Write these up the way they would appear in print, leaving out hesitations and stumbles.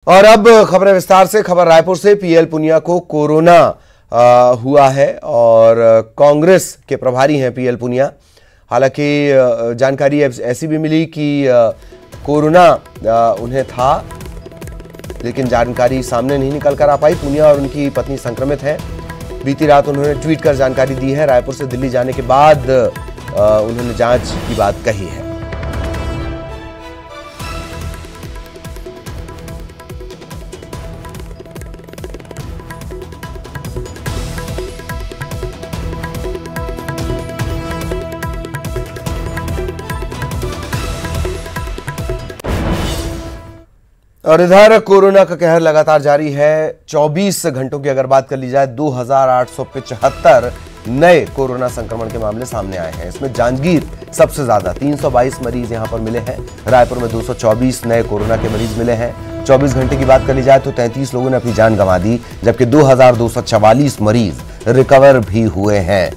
और अब खबर विस्तार से। खबर रायपुर से। पीएल पुनिया को कोरोना हुआ है और कांग्रेस के प्रभारी हैं पीएल पुनिया। हालांकि जानकारी ऐसी भी मिली कि कोरोना उन्हें था, लेकिन जानकारी सामने नहीं निकल कर आ पाई। पुनिया और उनकी पत्नी संक्रमित हैं। बीती रात उन्होंने ट्वीट कर जानकारी दी है। रायपुर से दिल्ली जाने के बाद उन्होंने जांच की बात कही है। और इधर कोरोना का कहर लगातार जारी है। 24 घंटों की अगर बात कर ली जाए, 2875 नए कोरोना संक्रमण के मामले सामने आए हैं। इसमें जांजगीर सबसे ज्यादा 322 मरीज यहां पर मिले हैं। रायपुर में 224 नए कोरोना के मरीज मिले हैं। 24 घंटे की बात कर ली जाए तो 33 लोगों ने अपनी जान गंवा दी, जबकि 2244 मरीज रिकवर भी हुए हैं।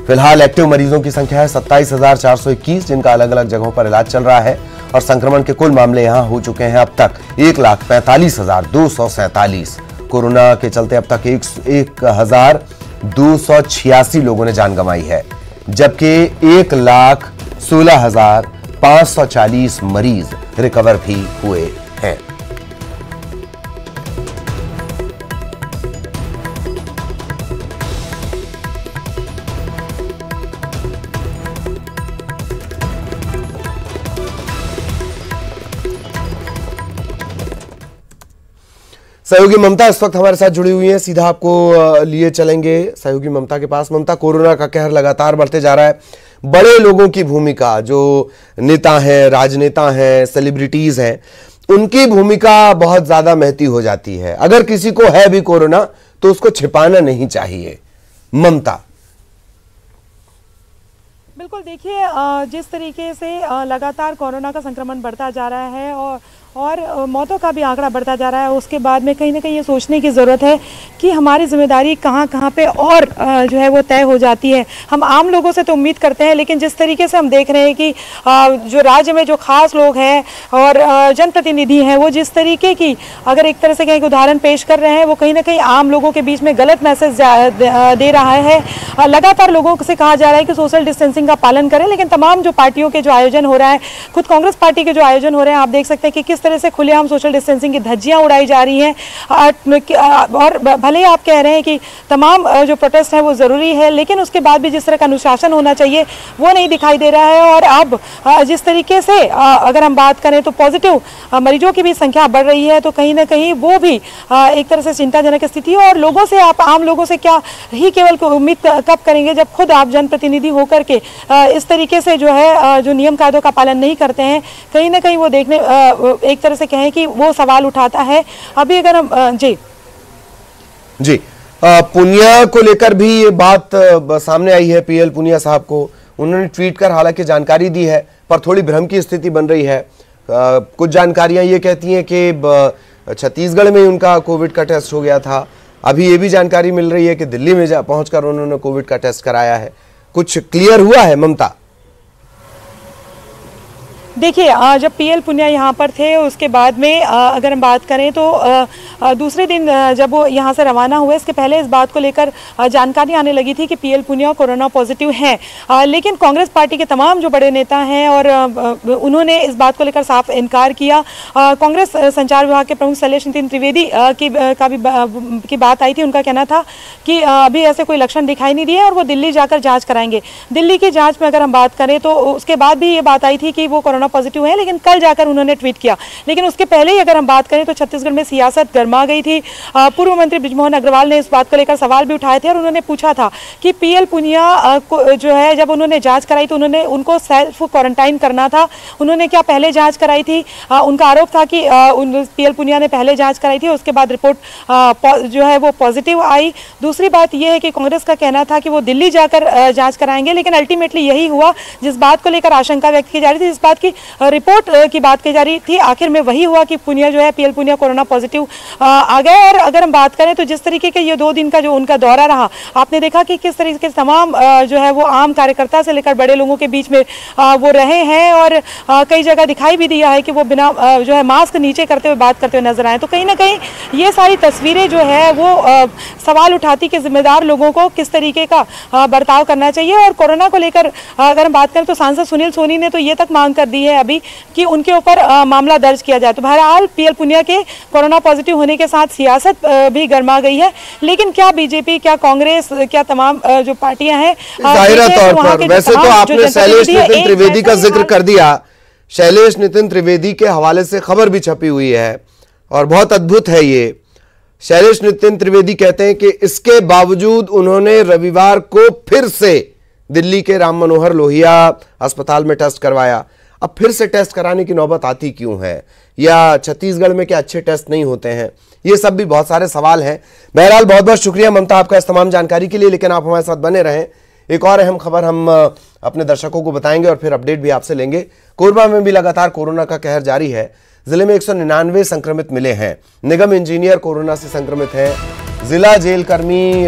फिलहाल एक्टिव मरीजों की संख्या है 27,421, जिनका अलग अलग जगहों पर इलाज चल रहा है। और संक्रमण के कुल मामले यहां हो चुके हैं अब तक 1,45,247। कोरोना के चलते अब तक 1,286 लोगों ने जान गंवाई है, जबकि 1,16,540 मरीज रिकवर भी हुए हैं। सहयोगी ममता इस वक्त हमारे साथ जुड़ी हुई हैं। सीधा आपको लिए चलेंगे सहयोगी ममता के पास। ममता, कोरोना का कहर लगातार बढ़ते जा रहा है। बड़े लोगों की भूमिका, जो नेता हैं, राजनेता हैं, सेलिब्रिटीज हैं, उनकी भूमिका बहुत ज्यादा महती हो जाती है। अगर किसी को है भी कोरोना तो उसको छिपाना नहीं चाहिए। ममता। बिल्कुल, देखिए जिस तरीके से लगातार कोरोना का संक्रमण बढ़ता जा रहा है और मौतों का भी आंकड़ा बढ़ता जा रहा है, उसके बाद में कहीं ना कहीं ये सोचने की ज़रूरत है कि हमारी जिम्मेदारी कहाँ कहाँ पे और जो है वो तय हो जाती है। हम आम लोगों से तो उम्मीद करते हैं, लेकिन जिस तरीके से हम देख रहे हैं कि जो राज्य में जो खास लोग हैं और जनप्रतिनिधि हैं, वो जिस तरीके की अगर एक तरह से कहीं उदाहरण पेश कर रहे हैं, वो कहीं ना कहीं आम लोगों के बीच में गलत मैसेज दे रहा है। लगातार लोगों से कहा जा रहा है कि सोशल डिस्टेंसिंग का पालन करें, लेकिन तमाम जो पार्टियों के जो आयोजन हो रहा है, खुद कांग्रेस पार्टी के जो आयोजन हो रहे हैं, आप देख सकते हैं कि किस तरह से खुलेआम सोशल डिस्टेंसिंग की धज्जियां उड़ाई जा रही हैं। और भले ही आप कह रहे हैं कि तमाम जो प्रोटेस्ट है वो ज़रूरी है, लेकिन उसके बाद भी जिस तरह का अनुशासन होना चाहिए वो नहीं दिखाई दे रहा है। और अब जिस तरीके से अगर हम बात करें तो पॉजिटिव मरीजों की भी संख्या बढ़ रही है, तो कहीं ना कहीं वो भी एक तरह से चिंताजनक स्थिति है। और लोगों से, आप आम लोगों से क्या ही केवल उम्मीद कब करेंगे, जब खुद आप जनप्रतिनिधि होकर के इस तरीके से जो है जो नियम कायदों का पालन नहीं करते हैं। कहीं ना कहीं वो देखने एक तरह से कहें कि वो सवाल उठाता है। अभी अगर हम जी पुनिया को लेकर भी ये बात सामने आई है। पीएल पुनिया साहब को उन्होंने ट्वीट कर हालांकि जानकारी दी है, पर थोड़ी भ्रम की स्थिति बन रही है। कुछ जानकारियां ये कहती हैं कि छत्तीसगढ़ में उनका कोविड का टेस्ट हो गया था। अभी ये भी जानकारी मिल रही है कि दिल्ली में पहुंचकर उन्होंने कोविड का टेस्ट कराया है। कुछ क्लियर हुआ है ममता? देखिए, जब पीएल पुनिया यहाँ पर थे, उसके बाद में अगर हम बात करें तो दूसरे दिन जब वो यहाँ से रवाना हुए, इसके पहले इस बात को लेकर जानकारी आने लगी थी कि पीएल पुनिया कोरोना पॉजिटिव हैं। लेकिन कांग्रेस पार्टी के तमाम जो बड़े नेता हैं और उन्होंने इस बात को लेकर साफ इनकार किया। कांग्रेस संचार विभाग के प्रमुख शैलेश नितिन त्रिवेदी की बात आई थी। उनका कहना था कि अभी ऐसे कोई लक्षण दिखाई नहीं दिए और वो दिल्ली जाकर जाँच कराएंगे। दिल्ली की जाँच में अगर हम बात करें तो उसके बाद भी ये बात आई थी कि वो कोरोना पॉजिटिव है, लेकिन कल जाकर उन्होंने ट्वीट किया। लेकिन उसके पहले ही अगर हम बात करें तो छत्तीसगढ़ में सियासत गर्मा गई थी। पूर्व मंत्री बृजमोहन अग्रवाल ने इस बात को लेकर सवाल भी उठाए थे और उन्होंने पूछा था कि पीएल पुनिया को जो है, जब उन्होंने जांच कराई तो उनको सेल्फ क्वारंटाइन करना था। उन्होंने क्या पहले जांच कराई थी? उनका आरोप था कि पीएल पुनिया ने पहले जांच कराई थी, उसके बाद रिपोर्ट जो है वो पॉजिटिव आई। दूसरी बात यह है कि कांग्रेस का कहना था कि वो दिल्ली जाकर जांच कराएंगे, लेकिन अल्टीमेटली यही हुआ जिस बात को लेकर आशंका व्यक्त की जा रही थी, इस बात की की रिपोर्ट की बात की जा रही थी, आखिर में वही हुआ कि पुनिया जो है, पीएल पुनिया कोरोना पॉजिटिव आ गए। और अगर हम बात करें तो जिस तरीके के ये 2 दिन का जो उनका दौरा रहा, आपने देखा कि किस तरीके से तमाम जो है वो आम कार्यकर्ता से लेकर बड़े लोगों के बीच में वो रहे हैं और कई जगह दिखाई भी दिया है कि वो बिना जो है मास्क नीचे करते हुए बात करते हुए नजर आए। तो कहीं ना कहीं ये सारी तस्वीरें जो है वो सवाल उठाती कि जिम्मेदार लोगों को किस तरीके का बर्ताव करना चाहिए। और कोरोना को लेकर अगर हम बात करें तो सांसद सुनील सोनी ने तो ये तक मांग कर दी है अभी कि उनके ऊपर मामला दर्ज किया जाए। तो बहरहाल पीएल पुनिया के कोरोना पॉजिटिव होने के साथ सियासत भी गर्मा गई है, लेकिन क्या बीजेपी, क्या कांग्रेस, क्या तमाम जो पार्टियां हैं, जाहिर तौर पर वैसे तो आपने शैलेश नितिन त्रिवेदी का जिक्र कर दिया। शैलेश नितिन त्रिवेदी के हवाले से खबर भी छपी हुई है और बहुत अद्भुत है ये। शैलेश नितिन त्रिवेदी कहते हैं कि इसके बावजूद उन्होंने रविवार को फिर से दिल्ली के राम मनोहर लोहिया अस्पताल में टेस्ट करवाया। अब फिर से टेस्ट कराने की नौबत आती क्यों है, या छत्तीसगढ़ में क्या अच्छे टेस्ट नहीं होते हैं? ये सब भी बहुत सारे सवाल हैं। बहरहाल बहुत बहुत शुक्रिया ममता आपका इस तमाम जानकारी के लिए, लेकिन आप हमारे साथ बने रहें। एक और अहम खबर हम अपने दर्शकों को बताएंगे और फिर अपडेट भी आपसे लेंगे। कोरबा में भी लगातार कोरोना का कहर जारी है। जिले में 199 संक्रमित मिले हैं। निगम इंजीनियर कोरोना से संक्रमित है। जिला जेल कर्मी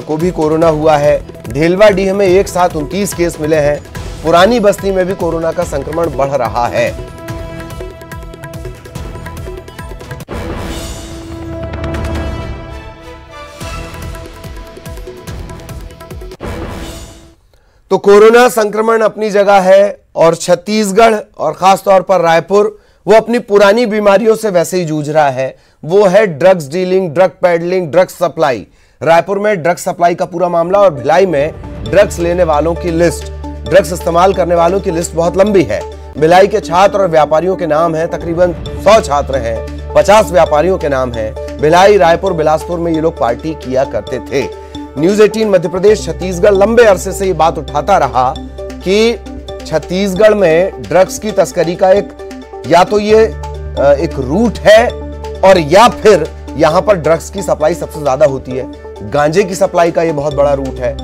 को भी कोरोना हुआ है। ढेलवाडीह में एक साथ 29 केस मिले हैं। पुरानी बस्ती में भी कोरोना का संक्रमण बढ़ रहा है। तो कोरोना संक्रमण अपनी जगह है और छत्तीसगढ़ और खासतौर पर रायपुर वो अपनी पुरानी बीमारियों से वैसे ही जूझ रहा है। वो है drugs dealing, drug paddling, drugs supply. Raipur में ड्रग्स सप्लाई का पूरा मामला और भिलाई में ड्रग्स लेने वालों की लिस्ट, ड्रग्स इस्तेमाल करने वालों की लिस्ट बहुत लंबी है। भिलाई के छात्र और व्यापारियों के नाम है, तकरीबन 100 छात्र हैं, 50 व्यापारियों के नाम है। भिलाई, रायपुर, बिलासपुर में ये लोग पार्टी किया करते थे। न्यूज 18 मध्य प्रदेश छत्तीसगढ़ लंबे अरसे से ये बात उठाता रहा कि छत्तीसगढ़ में ड्रग्स की तस्करी का या तो ये एक रूट है और या फिर यहां पर ड्रग्स की सप्लाई सबसे ज्यादा होती है। गांजे की सप्लाई का ये बहुत बड़ा रूट है,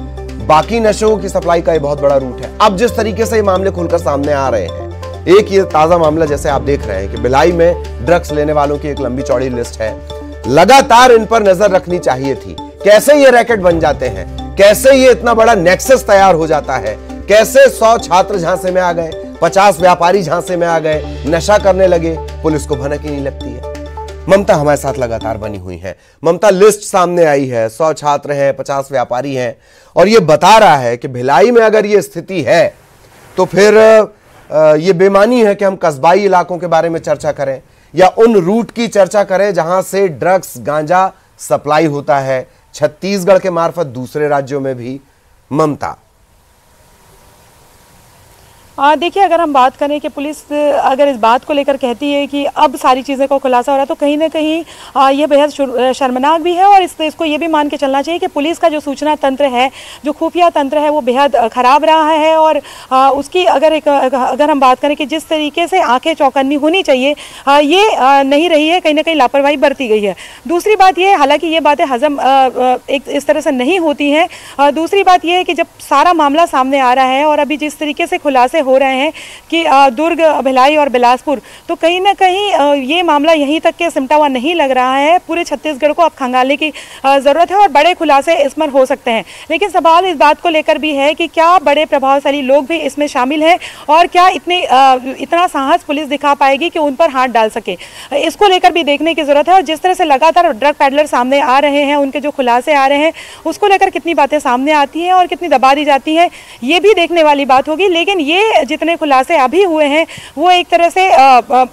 बाकी नशों की सप्लाई का ये बहुत बड़ा रूट है। अब जिस तरीके से ये मामले खुलकर सामने आ रहे हैं, एक ये ताजा मामला जैसे आप देख रहे हैं कि भिलाई में ड्रग्स लेने वालों की एक लंबी चौड़ी लिस्ट है। लगातार इन पर नजर रखनी चाहिए थी। कैसे ये रैकेट बन जाते हैं, कैसे ये इतना बड़ा नेक्सस तैयार हो जाता है, कैसे 100 छात्र झांसे में आ गए, 50 व्यापारी झांसे में आ गए, नशा करने लगे, पुलिस को भनक ही नहीं लगती है। ममता हमारे साथ लगातार बनी हुई है। ममता, लिस्ट सामने आई है, 100 छात्र हैं, 50 व्यापारी हैं और ये बता रहा है कि भिलाई में अगर ये स्थिति है तो फिर ये बेमानी है कि हम कस्बाई इलाकों के बारे में चर्चा करें या उन रूट की चर्चा करें जहां से ड्रग्स, गांजा सप्लाई होता है छत्तीसगढ़ के मार्फत दूसरे राज्यों में भी। ममता, देखिए, अगर हम बात करें कि पुलिस अगर इस बात को लेकर कहती है कि अब सारी चीज़ें को खुलासा हो रहा है, तो कहीं ना कहीं ये बेहद शर्मनाक भी है और इसको ये भी मान के चलना चाहिए कि पुलिस का जो सूचना तंत्र है, जो खुफिया तंत्र है, वो बेहद ख़राब रहा है। और उसकी अगर हम बात करें कि जिस तरीके से आंखें चौकन्नी होनी चाहिए, ये नहीं रही है, कहीं ना कहीं लापरवाही बरती गई है। दूसरी बात ये, हालांकि ये बातें हजम एक इस तरह से नहीं होती हैं। दूसरी बात ये है कि जब सारा मामला सामने आ रहा है और अभी जिस तरीके से खुलासे हो रहे हैं कि दुर्ग, भिलाई और बिलासपुर, तो कहीं ना कहीं ये मामला यहीं तक के सिमटा हुआ नहीं लग रहा है। पूरे छत्तीसगढ़ को अब खंगालने की ज़रूरत है और बड़े खुलासे इसमें हो सकते हैं। लेकिन सवाल इस बात को लेकर भी है कि क्या बड़े प्रभावशाली लोग भी इसमें शामिल हैं और क्या इतना साहस पुलिस दिखा पाएगी कि उन पर हाथ डाल सके, इसको लेकर भी देखने की ज़रूरत है। और जिस तरह से लगातार ड्रग पैडलर सामने आ रहे हैं, उनके जो खुलासे आ रहे हैं, उसको लेकर कितनी बातें सामने आती हैं और कितनी दबा दी जाती हैं, ये भी देखने वाली बात होगी। लेकिन ये जितने खुलासे अभी हुए हैं वो एक तरह से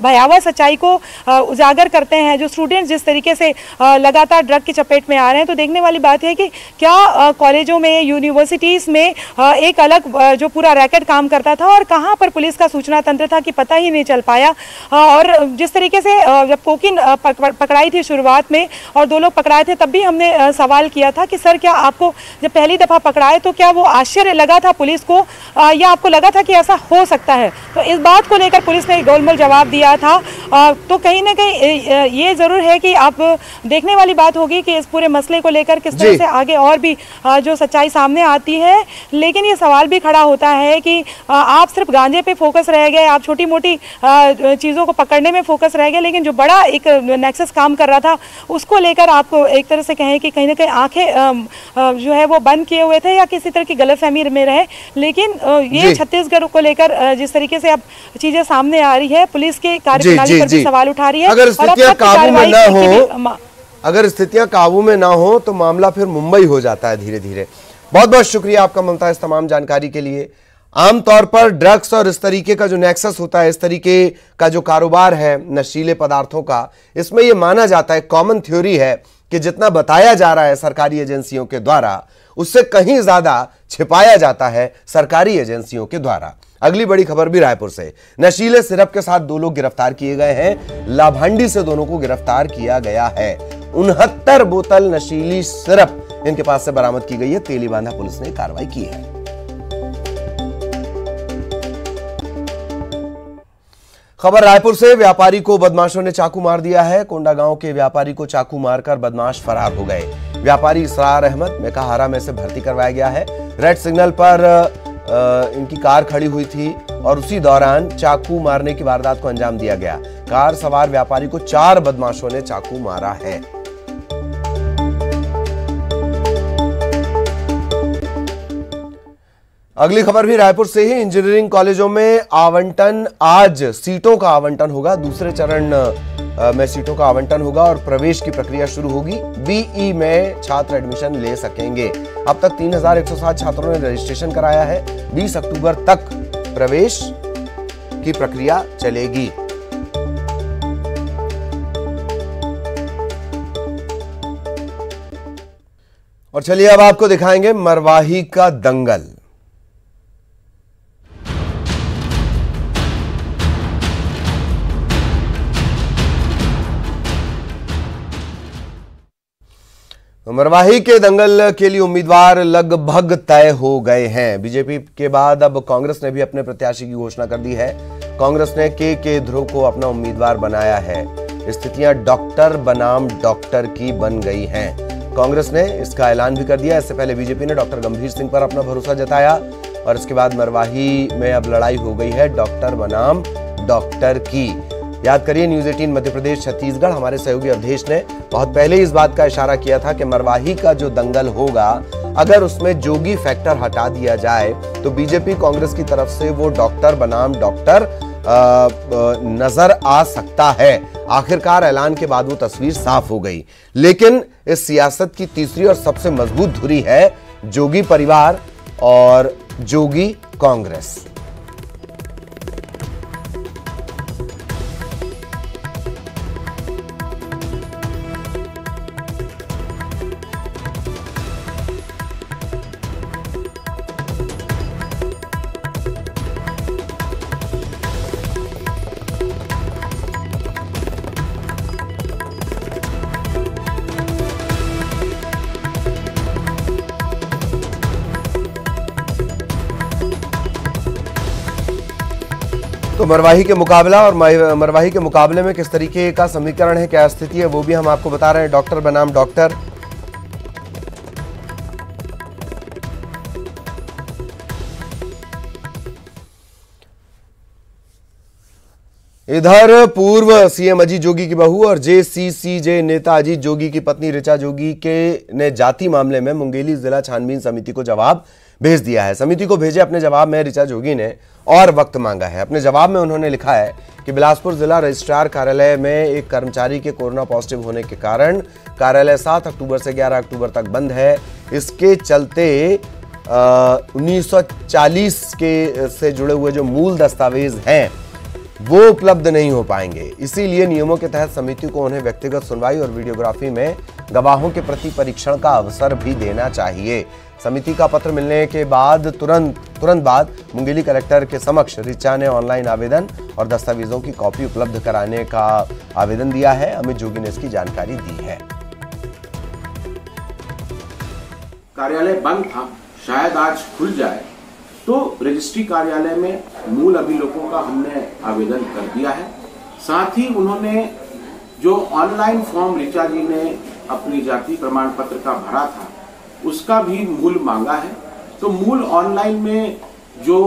भयावह सच्चाई को उजागर करते हैं। जो स्टूडेंट्स जिस तरीके से लगातार ड्रग की चपेट में आ रहे हैं, तो देखने वाली बात है कि क्या कॉलेजों में, यूनिवर्सिटीज़ में एक अलग जो पूरा रैकेट काम करता था और कहाँ पर पुलिस का सूचना तंत्र था कि पता ही नहीं चल पाया। और जिस तरीके से जब कोकीन पकड़ाई थी शुरुआत में और 2 लोग पकड़ाए थे, तब भी हमने सवाल किया था कि सर, क्या आपको जब पहली दफ़ा पकड़ाए तो क्या वो आश्चर्य लगा था पुलिस को, या आपको लगा था कि ऐसा हो सकता है। तो इस बात को लेकर पुलिस ने गोलमोल जवाब दिया था। तो कहीं ना कहीं ये ज़रूर है कि आप देखने वाली बात होगी कि इस पूरे मसले को लेकर किस तरह से आगे और भी जो सच्चाई सामने आती है। लेकिन ये सवाल भी खड़ा होता है कि आप सिर्फ गांजे पे फोकस रह गए, आप छोटी मोटी चीज़ों को पकड़ने में फोकस रह गए, लेकिन जो बड़ा एक नेक्सस काम कर रहा था उसको लेकर आपको एक तरह से कहें कि कहीं ना कहीं आंखें जो है वो बंद किए हुए थे या किसी तरह की गलतफहमी में रहे। लेकिन ये छत्तीसगढ़ को लेकर जिस तरीके से अब चीजें सामने आ रही है, पुलिस के कार्यप्रणाली पर भी सवाल उठा रही है। अगर स्थितियां काबू में ना हो, अगर स्थितियां काबू में ना हो तो मामला फिर मुंबई हो जाता है धीरे धीरे। बहुत बहुत शुक्रिया आपका ममता इस तमाम जानकारी के लिए। आमतौर पर ड्रग्स और इस तरीके का जो नेक्सस होता है, इस तरीके का जो कारोबार है नशीले पदार्थों का, इसमें यह माना जाता है, कॉमन थ्योरी है कि जितना बताया जा रहा है सरकारी एजेंसियों के द्वारा, उससे कहीं ज्यादा छिपाया जाता है सरकारी एजेंसियों के द्वारा। अगली बड़ी खबर भी रायपुर से। नशीले सिरप के साथ 2 लोग गिरफ्तार किए गए हैं। लाभांडी से दोनों को गिरफ्तार किया गया है। 69 बोतल नशीली सिरप इनके पास से बरामद की गई है। तेलीबांधा पुलिस ने कार्रवाई की है। खबर रायपुर से। व्यापारी को बदमाशों ने चाकू मार दिया है। कोंडागांव के व्यापारी को चाकू मारकर बदमाश फरार हो गए। व्यापारी इसरार अहमद मेकाहारा में से भर्ती करवाया गया है। रेड सिग्नल पर इनकी कार खड़ी हुई थी और उसी दौरान चाकू मारने की वारदात को अंजाम दिया गया। कार सवार व्यापारी को 4 बदमाशों ने चाकू मारा है। अगली खबर भी रायपुर से ही। इंजीनियरिंग कॉलेजों में आवंटन, आज सीटों का आवंटन होगा। दूसरे चरण में सीटों का आवंटन होगा और प्रवेश की प्रक्रिया शुरू होगी। बीई में छात्र एडमिशन ले सकेंगे। अब तक 3107 छात्रों ने रजिस्ट्रेशन कराया है। 20 अक्टूबर तक प्रवेश की प्रक्रिया चलेगी। और चलिए अब आपको दिखाएंगे मरवाही का दंगल। मरवाही के दंगल के लिए उम्मीदवार लगभग तय हो गए हैं। बीजेपी के बाद अब कांग्रेस ने भी अपने प्रत्याशी की घोषणा कर दी है। कांग्रेस ने के ध्रुव को अपना उम्मीदवार बनाया है। स्थितियां डॉक्टर बनाम डॉक्टर की बन गई हैं। कांग्रेस ने इसका ऐलान भी कर दिया। इससे पहले बीजेपी ने डॉक्टर गंभीर सिंह पर अपना भरोसा जताया और इसके बाद मरवाही में अब लड़ाई हो गई है डॉक्टर बनाम डॉक्टर की। याद करिए, न्यूज 18 मध्य प्रदेश छत्तीसगढ़, हमारे सहयोगी अवधेश ने बहुत पहले इस बात का इशारा किया था कि मरवाही का जो दंगल होगा, अगर उसमें जोगी फैक्टर हटा दिया जाए तो बीजेपी कांग्रेस की तरफ से वो डॉक्टर बनाम डॉक्टर नजर आ सकता है। आखिरकार ऐलान के बाद वो तस्वीर साफ हो गई। लेकिन इस सियासत की तीसरी और सबसे मजबूत धुरी है जोगी परिवार और जोगी कांग्रेस। तो मरवाही के मुकाबला और मरवाही के मुकाबले में किस तरीके का समीकरण है, क्या स्थिति है, वो भी हम आपको बता रहे हैं। डॉक्टर बनाम डॉक्टर। इधर पूर्व सीएम अजीत जोगी की बहू और जेसीसीजे नेता अजीत जोगी की पत्नी ऋचा जोगी ने जाति मामले में मुंगेली जिला छानबीन समिति को जवाब भेज दिया है। समिति को भेजे अपने जवाब में ऋचा जोगी ने और वक्त मांगा है। अपने जवाब में उन्होंने लिखा है कि बिलासपुर जिला रजिस्ट्रार कार्यालय में एक कर्मचारी के कोरोना पॉजिटिव होने के कारण कार्यालय 7 अक्टूबर से 11 अक्टूबर तक बंद है। इसके चलते 1940 के से जुड़े हुए जो मूल दस्तावेज हैं वो उपलब्ध नहीं हो पाएंगे। इसीलिए नियमों के तहत समिति को उन्हें व्यक्तिगत सुनवाई और वीडियोग्राफी में गवाहों के प्रति परीक्षण का अवसर भी देना चाहिए। समिति का पत्र मिलने के बाद तुरंत बाद मुंगेली कलेक्टर के समक्ष ऋचा ने ऑनलाइन आवेदन और दस्तावेजों की कॉपी उपलब्ध कराने का आवेदन दिया है। अमित जोगी ने इसकी जानकारी दी है। कार्यालय बंद था, शायद आज खुल जाए, तो रजिस्ट्री कार्यालय में मूल अभिलेखों का हमने आवेदन कर दिया है। साथ ही उन्होंने जो ऑनलाइन फॉर्म ऋचा जी ने अपनी जाति प्रमाण पत्र का भरा था उसका भी मूल मांगा है। तो मूल ऑनलाइन में जो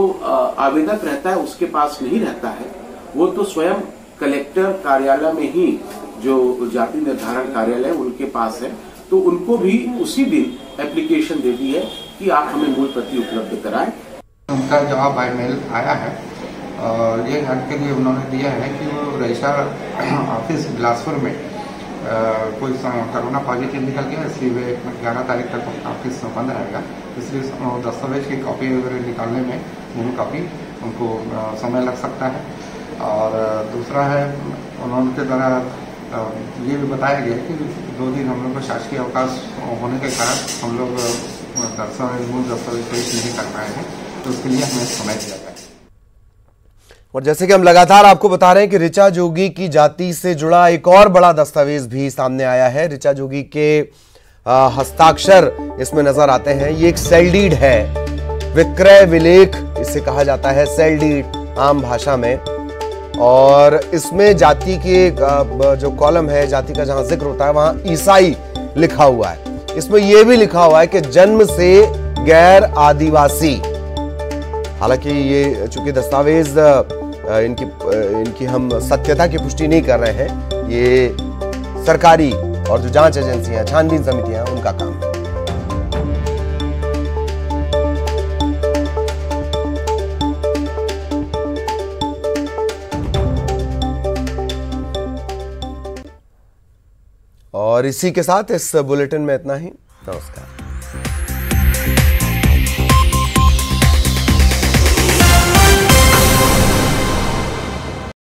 आवेदक रहता है उसके पास नहीं रहता है, वो तो स्वयं कलेक्टर कार्यालय में ही जो जाति निर्धारण कार्यालय उनके पास है, तो उनको भी उसी दिन एप्लीकेशन दे दी है कि आप हमें मूल प्रति उपलब्ध कराएं। उनका जवाब बाय मेल आया है और ये हट के लिए उन्होंने दिया है कि वो रजिस्ट्रार ऑफिस बिलासपुर में कोई कोरोना पॉजिटिव निकल गया, इसलिए वे 11 तारीख तक ऑफिस बंद रहेगा। इसलिए दस्तावेज की कॉपी वगैरह निकालने में मूल कॉपी उनको समय लग सकता है। और दूसरा है, उन्होंने द्वारा ये भी बताया गया कि 2 दिन हम लोग को शासकीय अवकाश होने के कारण हम लोग मूल दस्तावेज पेश नहीं कर पाए हैं, तो उसके लिए हमें समय दिया गया। और जैसे कि हम लगातार आपको बता रहे हैं कि ऋचा जोगी की जाति से जुड़ा एक और बड़ा दस्तावेज भी सामने आया है। ऋचा जोगी के हस्ताक्षर इसमें नजर आते हैं। ये एक सेल डीड है, विक्रय विलेख इसे कहा जाता है, सेल डीड आम भाषा में। और इसमें जाति के जो कॉलम है, जाति का जहां जिक्र होता है वहां ईसाई लिखा हुआ है। इसमें यह भी लिखा हुआ है कि जन्म से गैर आदिवासी। हालांकि ये चूंकि दस्तावेज इनकी हम सत्यता की पुष्टि नहीं कर रहे हैं, ये सरकारी और जो जांच एजेंसियां, छानबीन समितियां, उनका काम है। और इसी के साथ इस बुलेटिन में इतना ही। नमस्कार।